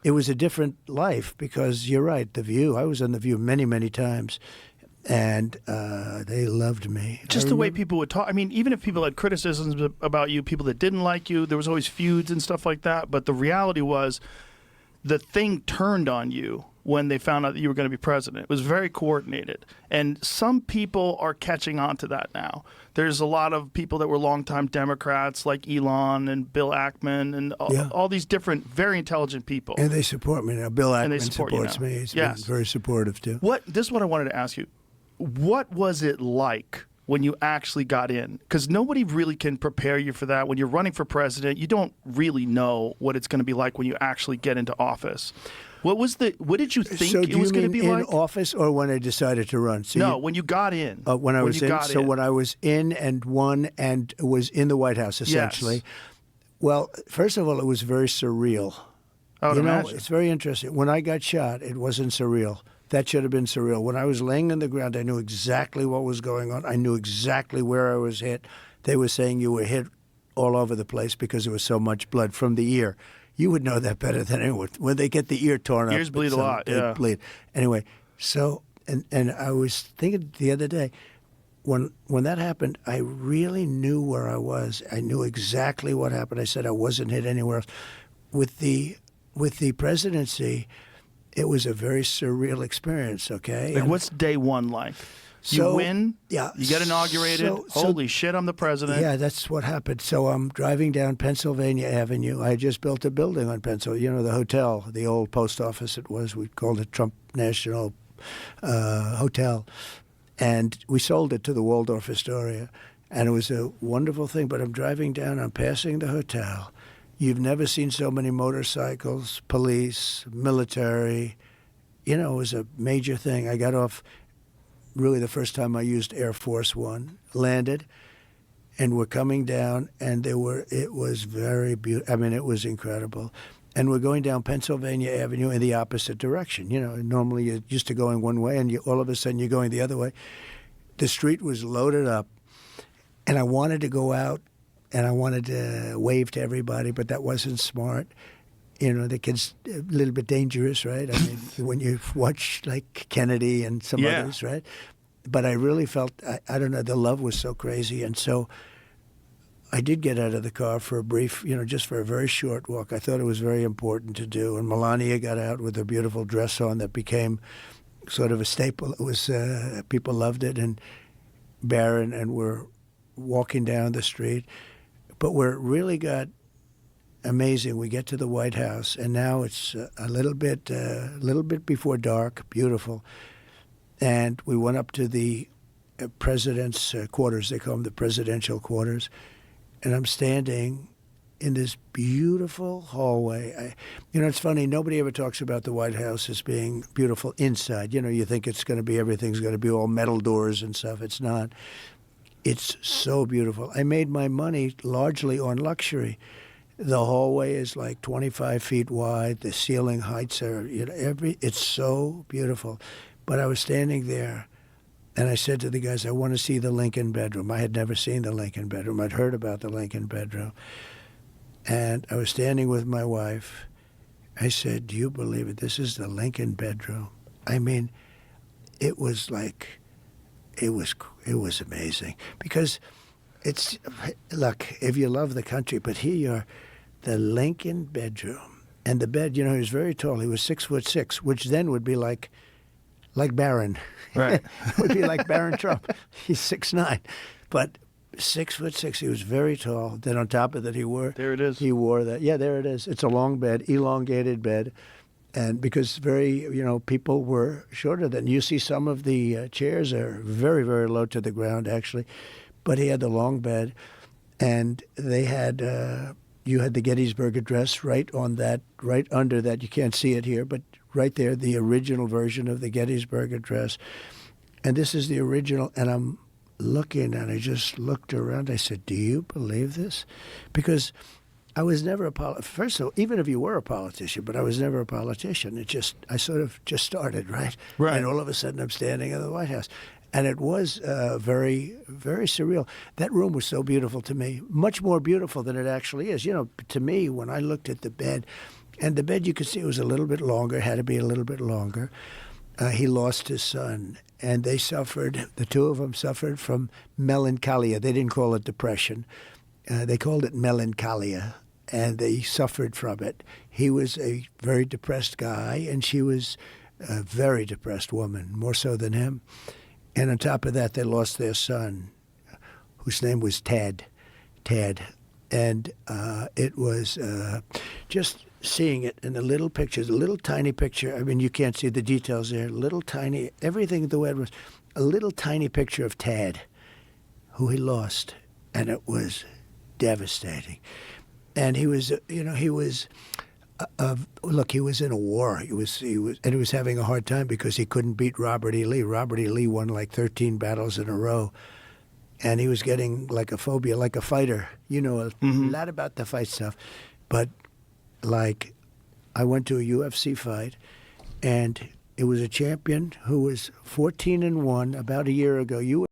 it was a different life because you're right, The View. I was on The View many, many times, and they loved me. Just the way people would talk. I mean, even if people had criticisms about you, people that didn't like you, there was always feuds and stuff like that. But the reality was the thing turned on you when they found out that you were going to be president. It was very coordinated. And some people are catching on to that now. There's a lot of people that were longtime Democrats like Elon and Bill Ackman and all these different, very intelligent people. And they support me now. Bill Ackman supports me. He's been very supportive, too. This is what I wanted to ask you. What was it like when you actually got in? Because nobody really can prepare you for that. When you're running for president, you don't really know what it's going to be like when you actually get into office. What did you think it was going to be like? In office or when I decided to run? So when you got in. When I was in. So when I was in and won and was in the White House, essentially. Yes. Well, first of all, it was very surreal. I would imagine. It's very interesting. When I got shot, it wasn't surreal. That should have been surreal. When I was laying on the ground, I knew exactly what was going on. I knew exactly where I was hit. They were saying you were hit all over the place because there was so much blood from the ear. You would know that better than anyone. When they get the ear torn up. Ears bleed a lot, they bleed. Anyway, so, and I was thinking the other day, when that happened, I really knew where I was. I knew exactly what happened. I said I wasn't hit anywhere else. With the presidency, it was a very surreal experience, okay? Like, what's day one like? You win, you get inaugurated, holy shit, I'm the president. Yeah, that's what happened. So I'm driving down Pennsylvania Avenue. I just built a building on Pennsylvania, the hotel, the old post office it was. We called it Trump National Hotel. And we sold it to the Waldorf Astoria. And it was a wonderful thing. But I'm driving down, I'm passing the hotel. You've never seen so many motorcycles, police, military. It was a major thing. I got off. Really, the first time I used Air Force One, landed, and we're coming down, and it was very beautiful. I mean, it was incredible. And we're going down Pennsylvania Avenue in the opposite direction. Normally you're used to going one way, and all of a sudden you're going the other way. The street was loaded up, and I wanted to go out, and I wanted to wave to everybody, but that wasn't smart. The kid's a little bit dangerous, right? I mean, when you watch like Kennedy and some others, right? But I really felt, I don't know, the love was so crazy. And so I did get out of the car for a brief, just for a very short walk. I thought it was very important to do. And Melania got out with a beautiful dress on that became sort of a staple. It was, people loved it. And Barron, and we're walking down the street. But where it really got amazing, we get to the White House, and now it's a little bit before dark, beautiful. And we went up to the president's quarters. They call them the presidential quarters. And I'm standing in this beautiful hallway. It's funny, nobody ever talks about the White House as being beautiful inside. You think it's going to be, everything's going to be all metal doors and stuff. It's not. It's so beautiful. I made my money largely on luxury. The hallway is like 25 feet wide. The ceiling heights are, it's so beautiful. But I was standing there, and I said to the guys, I want to see the Lincoln bedroom. I had never seen the Lincoln bedroom. I'd heard about the Lincoln bedroom. And I was standing with my wife. I said, do you believe it? This is the Lincoln bedroom. I mean, it was like, it was amazing. Because look, if you love the country, but here you are, the Lincoln bedroom. And the bed, he was very tall. He was 6'6", which then would be like Barron. Right. Would be like Barron Trump. He's 6'9". But 6'6", he was very tall. Then on top of that, there it is. He wore that. Yeah, there it is. It's a long bed, elongated bed. And because people were shorter than you see, some of the chairs are very, very low to the ground, actually. But he had the long bed, and they had you had the Gettysburg Address right on that, right under that. You can't see it here, but right there, the original version of the Gettysburg Address. And this is the original, and I'm looking, and I just looked around. I said, do you believe this? Because I was never a politician. First of all, even if you were a politician, but I was never a politician. I sort of just started, right? Right. And all of a sudden, I'm standing in the White House. And it was very, very surreal. That room was so beautiful to me, much more beautiful than it actually is. To me, when I looked at the bed, And the bed, you could see, it was a little bit longer, had to be a little bit longer. He lost his son, and they suffered, the two of them suffered from melancholia. They didn't call it depression. They called it melancholia, and they suffered from it. He was a very depressed guy, and she was a very depressed woman, more so than him. And on top of that, they lost their son, whose name was Ted. And it was just seeing it in the little pictures, a little tiny picture. I mean, you can't see the details there. Little tiny, everything the way it was, a little tiny picture of Tad, who he lost. And it was devastating. And he was, he was, look, he was in a war. He was, and he was having a hard time because he couldn't beat Robert E. Lee. Robert E. Lee won like 13 battles in a row. And he was getting like a phobia, like a fighter. You know, a lot about the fight stuff. But like, I went to a UFC fight, and it was a champion who was 14-1 about a year ago.